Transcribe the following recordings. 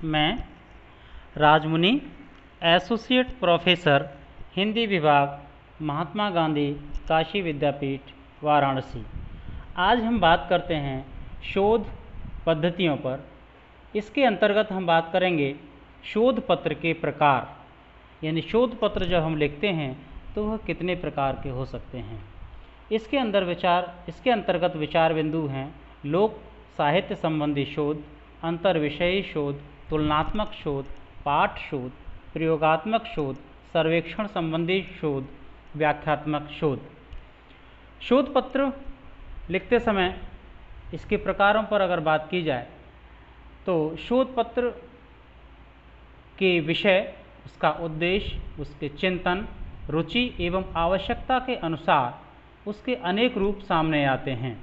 मैं Rajmuni, associate professor, Hindi विभाग, महात्मा गांधी काशी विद्यापीठ, वाराणसी। आज हम बात करते हैं शोध पद्धतियों पर। इसके अंतर्गत हम बात करेंगे शोध पत्र के प्रकार, यानी शोध पत्र जब हम लिखते हैं तो वह कितने प्रकार के हो सकते हैं। इसके अंतर्गत विचार बिंदु हैं लोक साहित्य संबंधी शोध, अंतर विषयी शोध, तुलनात्मक शोध, पाठ शोध, प्रयोगात्मक शोध, सर्वेक्षण संबंधी शोध, व्याख्यात्मक शोध। शोध पत्र लिखते समय इसके प्रकारों पर अगर बात की जाए तो शोध पत्र के विषय, उसका उद्देश्य, उसके चिंतन, रुचि एवं आवश्यकता के अनुसार उसके अनेक रूप सामने आते हैं।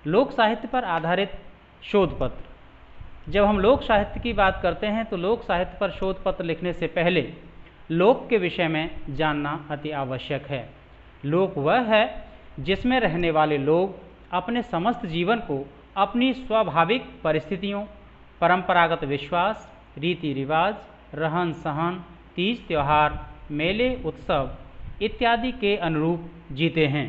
लोक साहित्य पर आधारित शोध पत्र। जब हम लोक साहित्य की बात करते हैं तो लोक साहित्य पर शोध पत्र लिखने से पहले लोक के विषय में जानना अति आवश्यक है। लोक वह है जिसमें रहने वाले लोग अपने समस्त जीवन को अपनी स्वाभाविक परिस्थितियों, परंपरागत विश्वास, रीति रिवाज, रहन सहन, तीज त्योहार, मेले उत्सव इत्यादि के अनुरूप जीते हैं।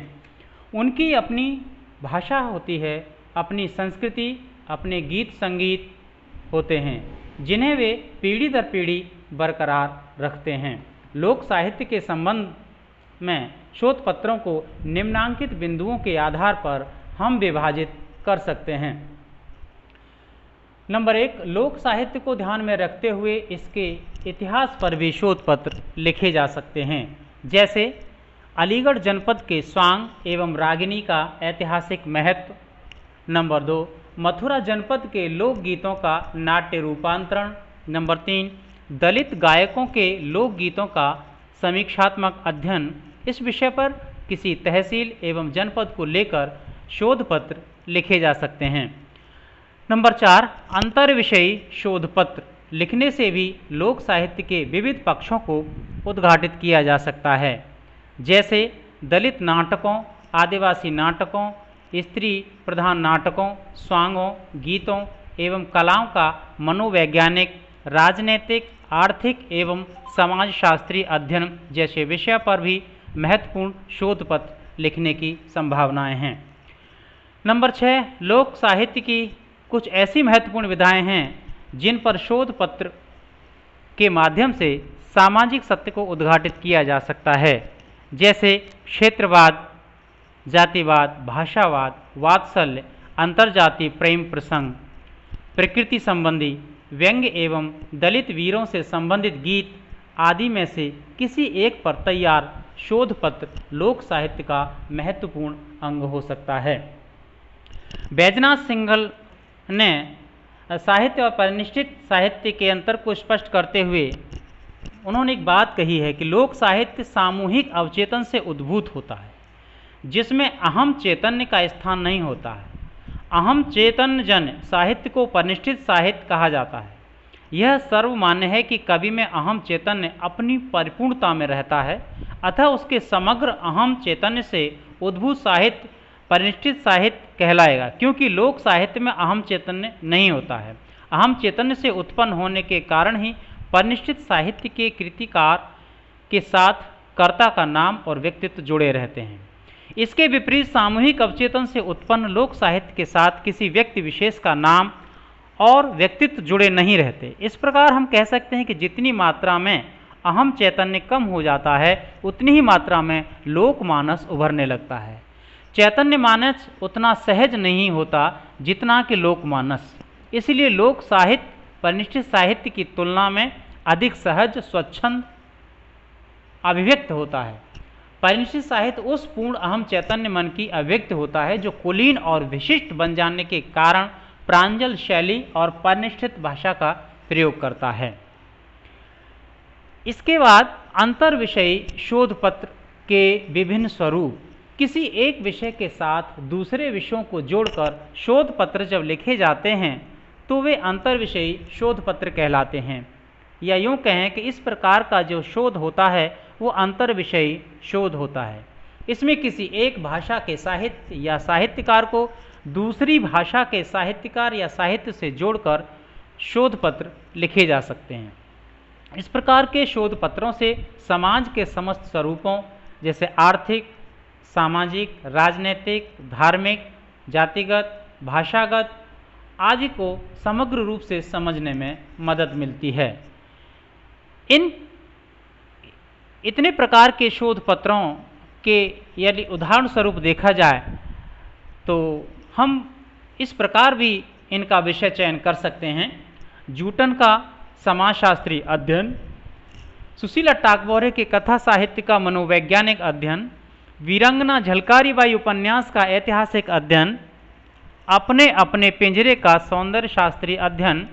उनकी अपनी भाषा होती है, अपनी संस्कृति, अपने गीत संगीत होते हैं जिन्हें वे पीढ़ी दर पीढ़ी बरकरार रखते हैं। लोक साहित्य के संबंध में शोध पत्रों को निम्नांकित बिंदुओं के आधार पर हम विभाजित कर सकते हैं। नंबर 1, लोक साहित्य को ध्यान में रखते हुए इसके इतिहास पर भी शोध पत्र लिखे जा सकते हैं। जैसे अलीगढ़ जनपद के स्वांग एवं रागिनी का ऐतिहासिक महत्व। नंबर 2, मथुरा जनपद के लोकगीतों का नाट्य रूपांतरण। नंबर 3, दलित गायकों के लोकगीतों का समीक्षात्मक अध्ययन। इस विषय पर किसी तहसील एवं जनपद को लेकर शोध पत्र लिखे जा सकते हैं। नंबर 4, अंतर विषयी शोध पत्र लिखने से भी लोक साहित्य के विविध पक्षों को उद्घाटित किया जा सकता है। जैसे दलित नाटकों, आदिवासी नाटकों, स्त्री प्रधान नाटकों, स्वांगों, गीतों एवं कलाओं का मनोवैज्ञानिक, राजनीतिक, आर्थिक एवं समाजशास्त्रीय अध्ययन जैसे विषय पर भी महत्वपूर्ण शोध पत्र लिखने की संभावनाएं हैं। नंबर 6, लोक साहित्य की कुछ ऐसी महत्वपूर्ण विधाएं हैं जिन पर शोध पत्र के माध्यम से सामाजिक सत्य को उद्घाटित किया जा सकता है। जैसे क्षेत्रवाद, जातिवाद, भाषावाद, वात्सल्य, अंतर्जातीय प्रेम प्रसंग, प्रकृति संबंधी व्यंग्य एवं दलित वीरों से संबंधित गीत आदि में से किसी एक पर तैयार शोध पत्र लोक साहित्य का महत्वपूर्ण अंग हो सकता है। बैजनाथ सिंघल ने साहित्य और परिनिष्ठित साहित्य के अंतर को स्पष्ट करते हुए उन्होंने एक बात कही है कि लोक साहित्य सामूहिक अवचेतन से उद्भूत होता है जिसमें अहम चैतन्य का स्थान नहीं होता है। अहम चैतन्य जन साहित्य को परिनिष्ठित साहित्य कहा जाता है। यह सर्वमान्य है कि कवि में अहम चैतन्य अपनी परिपूर्णता में रहता है, अतः उसके समग्र अहम चैतन्य से उद्भूत साहित्य परिनिष्ठित साहित्य कहलाएगा, क्योंकि लोक साहित्य में अहम चैतन्य नहीं होता है। अहम चैतन्य से उत्पन्न होने के कारण ही परिनिष्ठित साहित्य के कृतिकार के साथ कर्ता का नाम और व्यक्तित्व जुड़े रहते हैं। इसके विपरीत सामूहिक अवचेतन से उत्पन्न लोक साहित्य के साथ किसी व्यक्ति विशेष का नाम और व्यक्तित्व जुड़े नहीं रहते। इस प्रकार हम कह सकते हैं कि जितनी मात्रा में अहम चैतन्य कम हो जाता है उतनी ही मात्रा में लोकमानस उभरने लगता है। चैतन्य मानस उतना सहज नहीं होता जितना कि लोकमानस। इसलिए लोक साहित्य परिनिष्ठित साहित्य की तुलना में अधिक सहज, स्वच्छंद, अभिव्यक्त होता है। परिनिष्ठित साहित्य उस पूर्ण अहम चैतन्य मन की अभिव्यक्त होता है जो कुलीन और विशिष्ट बन जाने के कारण प्रांजल शैली और परिनिष्ठित भाषा का प्रयोग करता है। इसके बाद अंतर विषयी शोध पत्र के विभिन्न स्वरूप। किसी एक विषय के साथ दूसरे विषयों को जोड़कर शोध पत्र जब लिखे जाते हैं तो वे अंतर विषयी शोध पत्र कहलाते हैं। या यूँ कहें कि इस प्रकार का जो शोध होता है वो अंतर विषयी शोध होता है। इसमें किसी एक भाषा के साहित्य या साहित्यकार को दूसरी भाषा के साहित्यकार या साहित्य से जोड़कर शोध पत्र लिखे जा सकते हैं। इस प्रकार के शोध पत्रों से समाज के समस्त स्वरूपों जैसे आर्थिक, सामाजिक, राजनीतिक, धार्मिक, जातिगत, भाषागत आदि को समग्र रूप से समझने में मदद मिलती है। इतने प्रकार के शोध पत्रों के यदि उदाहरण स्वरूप देखा जाए तो हम इस प्रकार भी इनका विषय चयन कर सकते हैं। जूटन का समाजशास्त्री अध्ययन, सुशीला टागोरे के कथा साहित्य का मनोवैज्ञानिक अध्ययन, वीरांगना झलकारी बाई उपन्यास का ऐतिहासिक अध्ययन, अपने अपने पिंजरे का सौंदर्य शास्त्रीय अध्ययन,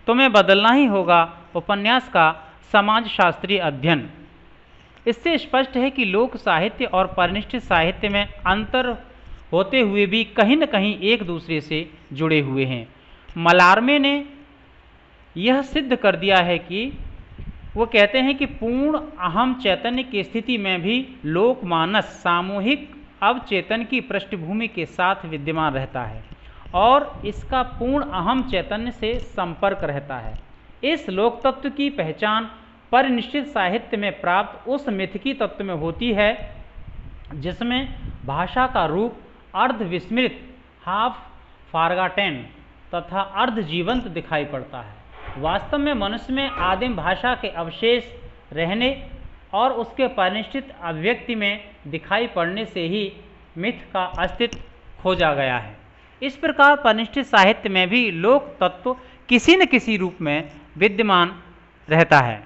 तुम्हें बदलना ही होगा उपन्यास का समाजशास्त्रीय अध्ययन। इससे स्पष्ट है कि लोक साहित्य और परिनिष्ठित साहित्य में अंतर होते हुए भी कहीं न कहीं एक दूसरे से जुड़े हुए हैं। मलारमे ने यह सिद्ध कर दिया है कि वो कहते हैं कि पूर्ण अहम चैतन्य की स्थिति में भी लोकमानस सामूहिक अवचेतन की पृष्ठभूमि के साथ विद्यमान रहता है और इसका पूर्ण अहम चैतन्य से संपर्क रहता है। इस लोक तत्व की पहचान परिनिष्ठित साहित्य में प्राप्त उस मिथकी तत्व में होती है जिसमें भाषा का रूप अर्ध विस्मृत, हाफ फॉरगॉटेन तथा अर्ध जीवंत दिखाई पड़ता है। वास्तव में मनुष्य में आदिम भाषा के अवशेष रहने और उसके परिनिष्ठित अभिव्यक्ति में दिखाई पड़ने से ही मिथ का अस्तित्व खोजा गया है। इस प्रकार परिनिष्ठित साहित्य में भी लोक तत्व किसी न किसी रूप में विद्यमान रहता है।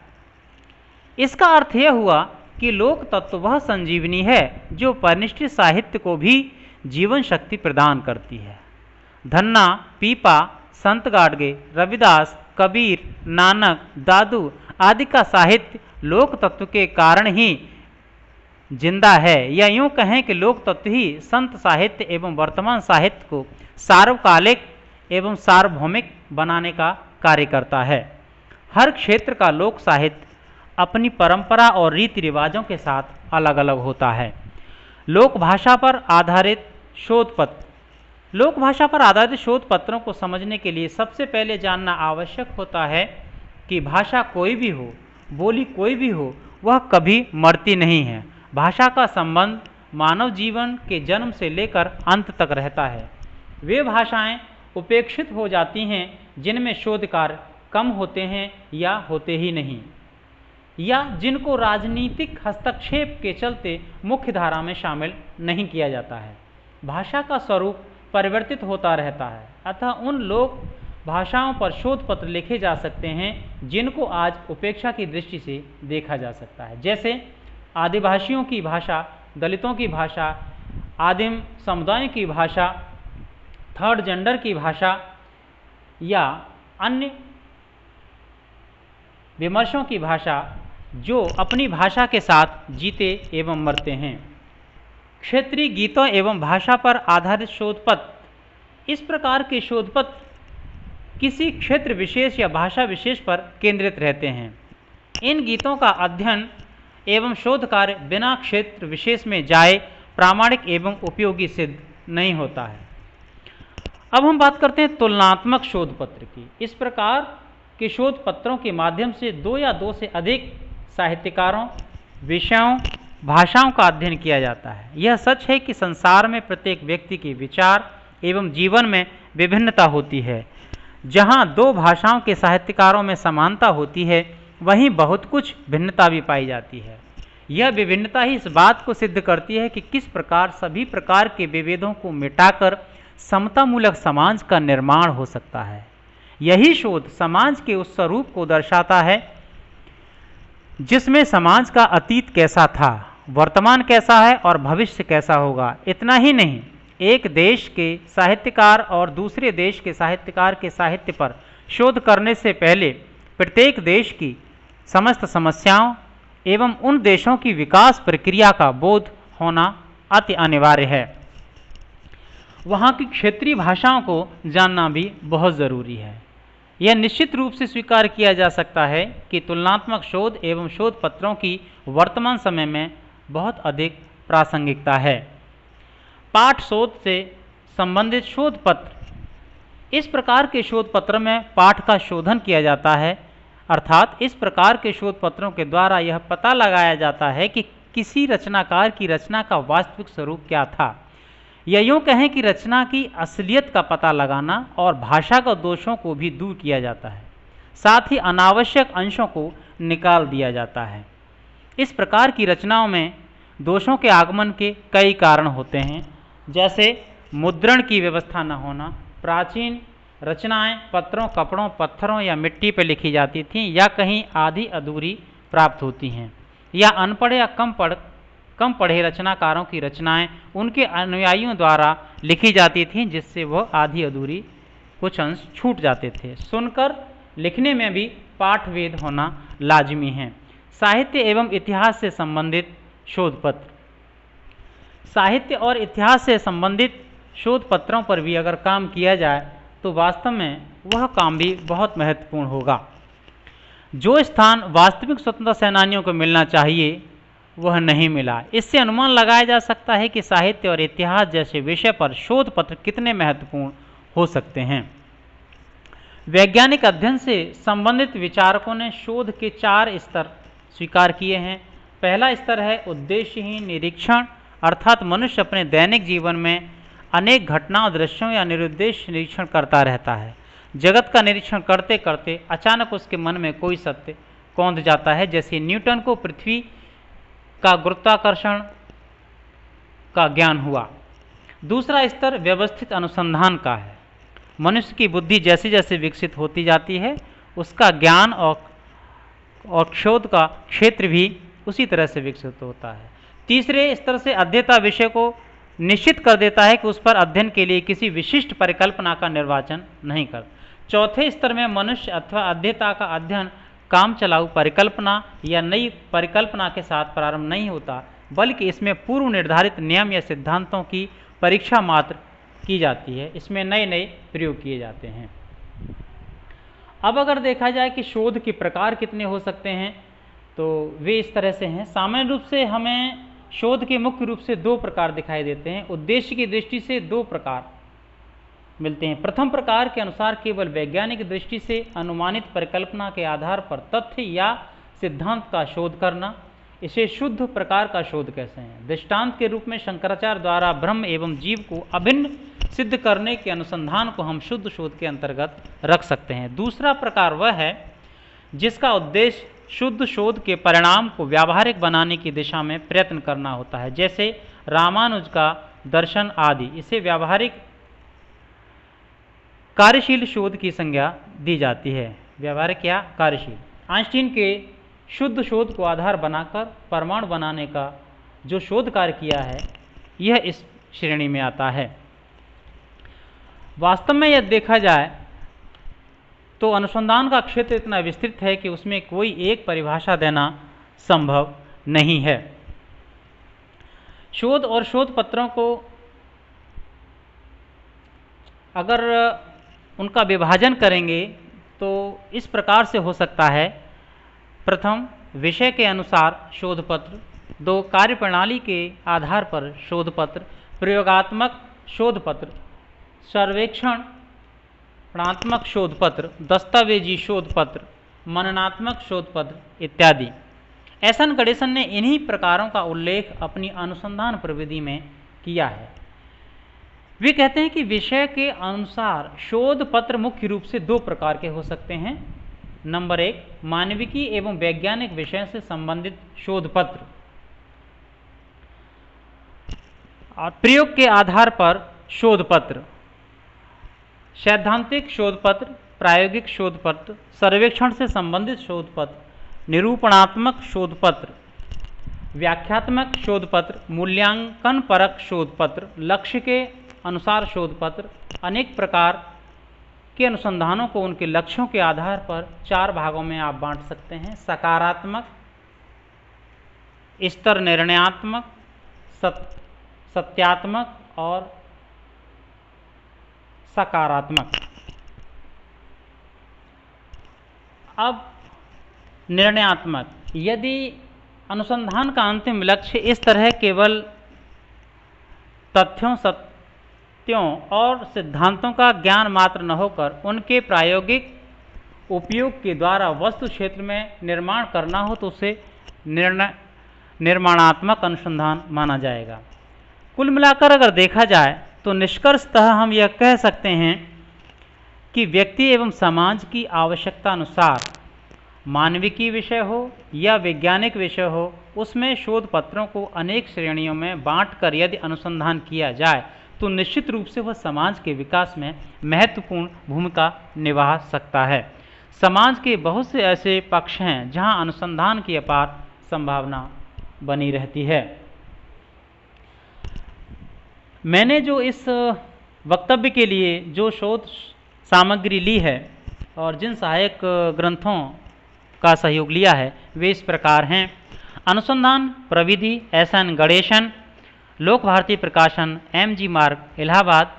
इसका अर्थ यह हुआ कि लोक तत्व वह संजीवनी है जो परिनिष्ठित साहित्य को भी जीवन शक्ति प्रदान करती है। धन्ना, पीपा, संत गाडगे, रविदास, कबीर, नानक, दादू आदि का साहित्य लोक तत्व के कारण ही जिंदा है, या यूं कहें कि लोक तत्व ही संत साहित्य एवं वर्तमान साहित्य को सार्वकालिक एवं सार्वभौमिक बनाने का कार्य करता है। हर क्षेत्र का लोक साहित्य अपनी परंपरा और रीति रिवाजों के साथ अलग अलग होता है। लोक भाषा पर आधारित शोध पत्र। लोक भाषा पर आधारित शोध पत्रों को समझने के लिए सबसे पहले जानना आवश्यक होता है कि भाषा कोई भी हो, बोली कोई भी हो, वह कभी मरती नहीं है। भाषा का संबंध मानव जीवन के जन्म से लेकर अंत तक रहता है। वे भाषाएं उपेक्षित हो जाती हैं जिनमें शोध कार्य कम होते हैं या होते ही नहीं, या जिनको राजनीतिक हस्तक्षेप के चलते मुख्य धारा में शामिल नहीं किया जाता है। भाषा का स्वरूप परिवर्तित होता रहता है, अतः उन लोक भाषाओं पर शोध पत्र लिखे जा सकते हैं जिनको आज उपेक्षा की दृष्टि से देखा जा सकता है, जैसे आदिवासियों की भाषा, दलितों की भाषा, आदिम समुदायों की भाषा, थर्ड जेंडर की भाषा या अन्य विमर्शों की भाषा जो अपनी भाषा के साथ जीते एवं मरते हैं। क्षेत्रीय गीतों एवं भाषा पर आधारित शोध पत्र। इस प्रकार के शोध पत्र किसी क्षेत्र विशेष या भाषा विशेष पर केंद्रित रहते हैं। इन गीतों का अध्ययन एवं शोध कार्य बिना क्षेत्र विशेष में जाए प्रामाणिक एवं उपयोगी सिद्ध नहीं होता है। अब हम बात करते हैं तुलनात्मक शोध पत्र की। इस प्रकार के शोध पत्रों के माध्यम से दो या दो से अधिक साहित्यकारों, विषयों, भाषाओं का अध्ययन किया जाता है। यह सच है कि संसार में प्रत्येक व्यक्ति के विचार एवं जीवन में विभिन्नता होती है। जहाँ दो भाषाओं के साहित्यकारों में समानता होती है, वहीं बहुत कुछ भिन्नता भी पाई जाती है। यह विभिन्नता ही इस बात को सिद्ध करती है कि किस प्रकार सभी प्रकार के विभेदों को मिटाकर समतामूलक समाज का निर्माण हो सकता है। यही शोध समाज के उस स्वरूप को दर्शाता है जिसमें समाज का अतीत कैसा था, वर्तमान कैसा है और भविष्य कैसा होगा। इतना ही नहीं, एक देश के साहित्यकार और दूसरे देश के साहित्यकार के साहित्य पर शोध करने से पहले प्रत्येक देश की समस्त समस्याओं एवं उन देशों की विकास प्रक्रिया का बोध होना अति अनिवार्य है। वहाँ की क्षेत्रीय भाषाओं को जानना भी बहुत ज़रूरी है। यह निश्चित रूप से स्वीकार किया जा सकता है कि तुलनात्मक शोध एवं शोध पत्रों की वर्तमान समय में बहुत अधिक प्रासंगिकता है। पाठ शोध से संबंधित शोध पत्र इस प्रकार के शोध पत्र में पाठ का शोधन किया जाता है, अर्थात इस प्रकार के शोध पत्रों के द्वारा यह पता लगाया जाता है कि किसी रचनाकार की रचना का वास्तविक स्वरूप क्या था, या यूँ कहें कि रचना की असलियत का पता लगाना और भाषा के दोषों को भी दूर किया जाता है, साथ ही अनावश्यक अंशों को निकाल दिया जाता है। इस प्रकार की रचनाओं में दोषों के आगमन के कई कारण होते हैं, जैसे मुद्रण की व्यवस्था न होना, प्राचीन रचनाएं पत्रों, कपड़ों, पत्थरों या मिट्टी पर लिखी जाती थीं या कहीं आधी अधूरी प्राप्त होती हैं, या अनपढ़ या कम पढ़े रचनाकारों की रचनाएं उनके अनुयायियों द्वारा लिखी जाती थीं, जिससे वह आधी अधूरी कुछ अंश छूट जाते थे। सुनकर लिखने में भी पाठभेद होना लाजमी है। साहित्य एवं इतिहास से संबंधित शोध पत्र। साहित्य और इतिहास से संबंधित शोध पत्रों पर भी अगर काम किया जाए तो वास्तव में वह काम भी बहुत महत्वपूर्ण होगा। जो स्थान वास्तविक स्वतंत्रता सेनानियों को मिलना चाहिए वह नहीं मिला। इससे अनुमान लगाया जा सकता है कि साहित्य और इतिहास जैसे विषय पर शोध पत्र कितने महत्वपूर्ण हो सकते हैं। वैज्ञानिक अध्ययन से संबंधित विचारकों ने शोध के 4 स्तर स्वीकार किए हैं। पहला स्तर है उद्देश्यहीन निरीक्षण, अर्थात मनुष्य अपने दैनिक जीवन में अनेक घटनाओं, दृश्यों या निरुद्देश्य निरीक्षण करता रहता है। जगत का निरीक्षण करते करते अचानक उसके मन में कोई सत्य कौंध जाता है, जैसे न्यूटन को पृथ्वी का गुरुत्वाकर्षण का ज्ञान हुआ। दूसरा स्तर व्यवस्थित अनुसंधान का है। मनुष्य की बुद्धि जैसे जैसे विकसित होती जाती है, उसका ज्ञान और शोध का क्षेत्र भी उसी तरह से विकसित होता है। तीसरे स्तर से अध्येता विषय को निश्चित कर देता है कि उस पर अध्ययन के लिए किसी विशिष्ट परिकल्पना का निर्वाचन नहीं कर। चौथे स्तर में मनुष्य अथवा अध्येता का अध्ययन काम चलाऊ परिकल्पना या नई परिकल्पना के साथ प्रारंभ नहीं होता, बल्कि इसमें पूर्व निर्धारित नियम या सिद्धांतों की परीक्षा मात्र की जाती है। इसमें नए नए प्रयोग किए जाते हैं। अब अगर देखा जाए कि शोध के प्रकार कितने हो सकते हैं, तो वे इस तरह से हैं। सामान्य रूप से हमें शोध के मुख्य रूप से 2 प्रकार दिखाई देते हैं। उद्देश्य की दृष्टि से 2 प्रकार मिलते हैं। प्रथम प्रकार के अनुसार केवल वैज्ञानिक दृष्टि से अनुमानित परिकल्पना के आधार पर तथ्य या सिद्धांत का शोध करना, इसे शुद्ध प्रकार का शोध कहते हैं। दृष्टांत के रूप में शंकराचार्य द्वारा ब्रह्म एवं जीव को अभिन्न सिद्ध करने के अनुसंधान को हम शुद्ध शोध के अंतर्गत रख सकते हैं। दूसरा प्रकार वह है जिसका उद्देश्य शुद्ध शोध के परिणाम को व्यावहारिक बनाने की दिशा में प्रयत्न करना होता है, जैसे रामानुज का दर्शन आदि। इसे व्यावहारिक कार्यशील शोध की संज्ञा दी जाती है। व्यावहारिक या कार्यशील। आइंस्टीन के शुद्ध शोध को आधार बनाकर परमाणु बनाने का जो शोध कार्य किया है, यह इस श्रेणी में आता है। वास्तव में यदि देखा जाए तो अनुसंधान का क्षेत्र इतना विस्तृत है कि उसमें कोई एक परिभाषा देना संभव नहीं है। शोध और शोध पत्रों को अगर उनका विभाजन करेंगे तो इस प्रकार से हो सकता है। प्रथम, विषय के अनुसार शोध पत्र। 2, कार्यप्रणाली के आधार पर शोध पत्र। प्रयोगात्मक शोध पत्र, सर्वेक्षणात्मक शोध पत्र, दस्तावेजी शोध पत्र, मननात्मक शोध पत्र इत्यादि। एसन गणेशन ने इन्हीं प्रकारों का उल्लेख अपनी अनुसंधान प्रविधि में किया है। वे कहते हैं कि विषय के अनुसार शोध पत्र मुख्य रूप से 2 प्रकार के हो सकते हैं। नंबर 1, मानविकी एवं वैज्ञानिक विषय से संबंधित शोध पत्र। प्रयोग के आधार पर शोध पत्र, सैद्धांतिक शोध पत्र, प्रायोगिक शोध पत्र, सर्वेक्षण से संबंधित शोध पत्र, निरूपणात्मक शोध पत्र, व्याख्यात्मक शोध पत्र, मूल्यांकन परक शोध पत्र, लक्ष्य के अनुसार शोध पत्र। अनेक प्रकार के अनुसंधानों को उनके लक्ष्यों के आधार पर 4 भागों में आप बांट सकते हैं। सकारात्मक, स्तर निर्णयात्मक, सत्यात्मक और सकारात्मक। अब निर्णयात्मक, यदि अनुसंधान का अंतिम लक्ष्य इस तरह केवल तथ्यों त्यों और सिद्धांतों का ज्ञान मात्र न होकर उनके प्रायोगिक उपयोग के द्वारा वस्तु क्षेत्र में निर्माण करना हो तो उसे निर्माणात्मक अनुसंधान माना जाएगा। कुल मिलाकर अगर देखा जाए तो निष्कर्षतः हम यह कह सकते हैं कि व्यक्ति एवं समाज की आवश्यकता अनुसार मानविकी विषय हो या वैज्ञानिक विषय हो, उसमें शोध पत्रों को अनेक श्रेणियों में बांटकर यदि अनुसंधान किया जाए तो निश्चित रूप से वह समाज के विकास में महत्वपूर्ण भूमिका निभा सकता है। समाज के बहुत से ऐसे पक्ष हैं जहां अनुसंधान की अपार संभावना बनी रहती है। मैंने जो इस वक्तव्य के लिए जो शोध सामग्री ली है और जिन सहायक ग्रंथों का सहयोग लिया है वे इस प्रकार हैं। अनुसंधान प्रविधि एस.एन. गणेशन, लोक भारती प्रकाशन, M.G. मार्ग, इलाहाबाद।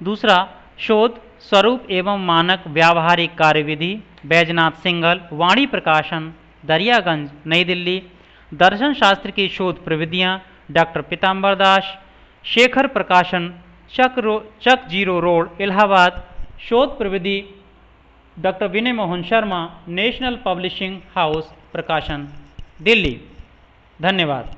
दूसरा, शोध स्वरूप एवं मानक व्यावहारिक कार्यविधि, बैजनाथ सिंघल, वाणी प्रकाशन, दरियागंज, नई दिल्ली। दर्शन शास्त्र की शोध प्रविधियाँ, डॉक्टर पीताम्बर दास, शेखर प्रकाशन, चक जीरो रोड, इलाहाबाद। शोध प्रविधि doctor Vinay Mohan Sharma, national publishing house, प्रकाशन, दिल्ली। धन्यवाद।